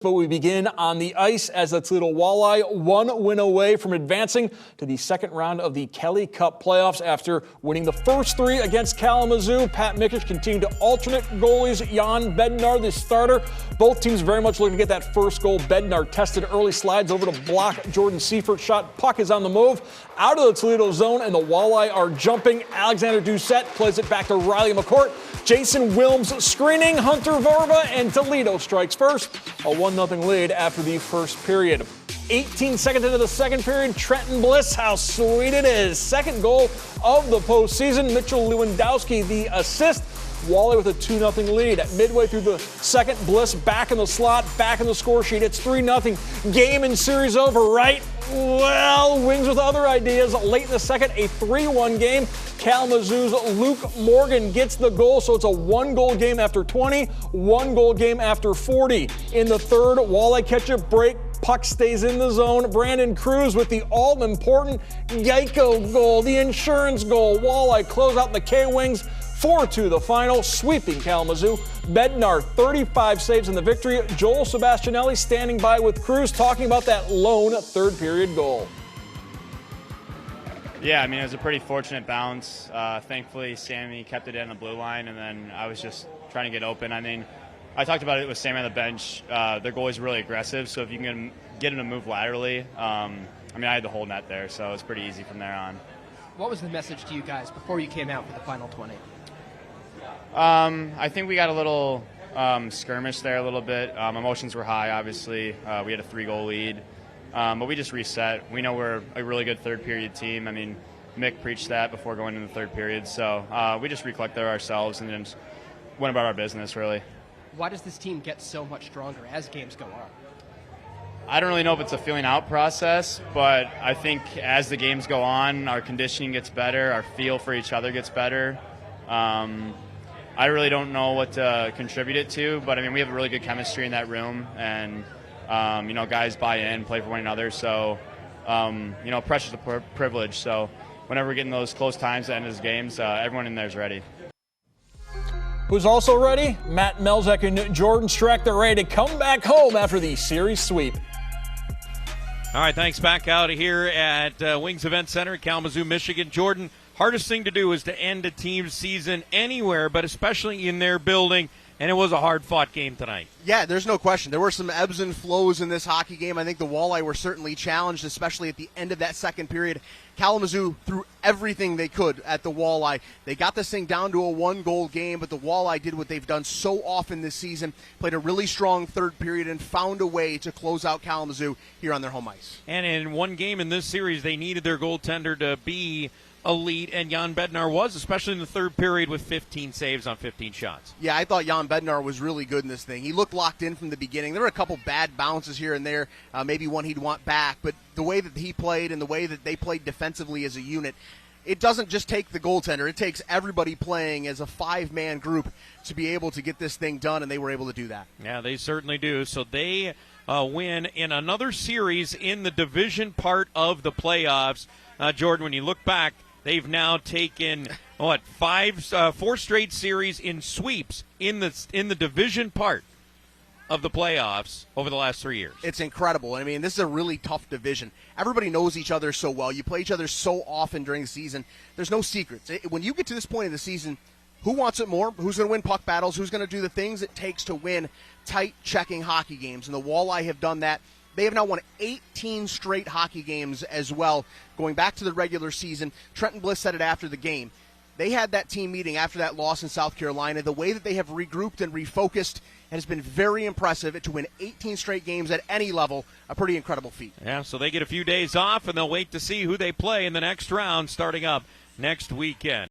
But we begin on the ice as the Toledo Walleye one win away from advancing to the second round of the Kelly Cup playoffs after winning the first three against Kalamazoo. Pat Mikic continued to alternate goalies. Jan Bednar, the starter. Both teams very much looking to get that first goal. Bednar tested early, slides over to block Jordan Seifert shot. Puck is on the move out of the Toledo zone, and the Walleye are jumping. Alexander Doucette plays it back to Riley McCourt. Jason Wilms screening. Hunter Verba, and Toledo strikes first. A 1-0 lead after the first period. 18 seconds into the second period, Trenton Bliss, how sweet it is. Second goal of the postseason. Mitchell Lewandowski, the assist. Walleye with a 2-0 lead. At midway through the second, Bliss back in the slot, back in the score sheet. It's 3-0. Game and series over, right? Well, Wings with other ideas. Late in the second, a 3-1 game. Kalamazoo's Luke Morgan gets the goal, so it's a one-goal game after 20, one-goal game after 40. In the third, Walleye catch a break. Puck stays in the zone. Brandon Cruz with the all-important Geico goal, the insurance goal. Walleye close out the K-Wings. 4-2 the final, sweeping Kalamazoo. Bednar, 35 saves in the victory. Joel Sebastianelli standing by with Cruz, talking about that lone third-period goal. Yeah, I mean, it was a pretty fortunate bounce. Thankfully, Sammy kept it in the blue line, and then I was just trying to get open. I mean, I talked about it with Sammy on the bench. Their goalie's really aggressive, so if you can get him to move laterally, I mean, I had the whole net there, so it was pretty easy from there on. What was the message to you guys before you came out for the final 20? I think we got a little skirmish there a little bit. Emotions were high, obviously. We had a 3-goal lead. But we just reset. We know we're a really good third-period team. I mean, Mick preached that before going into the third period. So we just recollected ourselves and then just went about our business, really. Why does this team get so much stronger as games go on? I don't really know if it's a feeling out process, but I think as the games go on, our conditioning gets better, our feel for each other gets better. I really don't know what to contribute it to, but I mean, we have a really good chemistry in that room, and you know, guys buy in, play for one another. So, you know, pressure's a privilege. So, whenever we're getting those close times at the end of these games, everyone in there is ready. Who's also ready? Matt Melzek and Jordan Streck. They're ready to come back home after the series sweep. All right, thanks. Back out here at Wings Event Center in Kalamazoo, Michigan. Jordan, hardest thing to do is to end a team's season anywhere, but especially in their building, and it was a hard-fought game tonight. Yeah, there's no question. There were some ebbs and flows in this hockey game. I think the Walleye were certainly challenged, especially at the end of that second period. Kalamazoo threw everything they could at the Walleye. They got this thing down to a one-goal game, but the Walleye did what they've done so often this season, played a really strong third period, and found a way to close out Kalamazoo here on their home ice. And in one game in this series, they needed their goaltender to be elite, and Jan Bednar was, especially in the third period with 15 saves on 15 shots. Yeah, I thought Jan Bednar was really good in this thing. He looked locked in from the beginning. There were a couple bad bounces here and there, maybe one he'd want back, but the way that he played and the way that they played defensively as a unit, it doesn't just take the goaltender. It takes everybody playing as a five-man group to be able to get this thing done, and they were able to do that. Yeah, they certainly do. So they win in another series in the division part of the playoffs. Jordan, when you look back, they've now taken, four straight series in sweeps in the division part of the playoffs over the last 3 years. It's incredible. I mean, this is a really tough division. Everybody knows each other so well. You play each other so often during the season. There's no secrets. When you get to this point in the season, who wants it more? Who's going to win puck battles? Who's going to do the things it takes to win tight checking hockey games? And the Walleye have done that. They have now won 18 straight hockey games as well, going back to the regular season. Trenton Bliss said it after the game. They had that team meeting after that loss in South Carolina. The way that they have regrouped and refocused has been very impressive. To win 18 straight games at any level, a pretty incredible feat. Yeah, so they get a few days off, and they'll wait to see who they play in the next round starting up next weekend.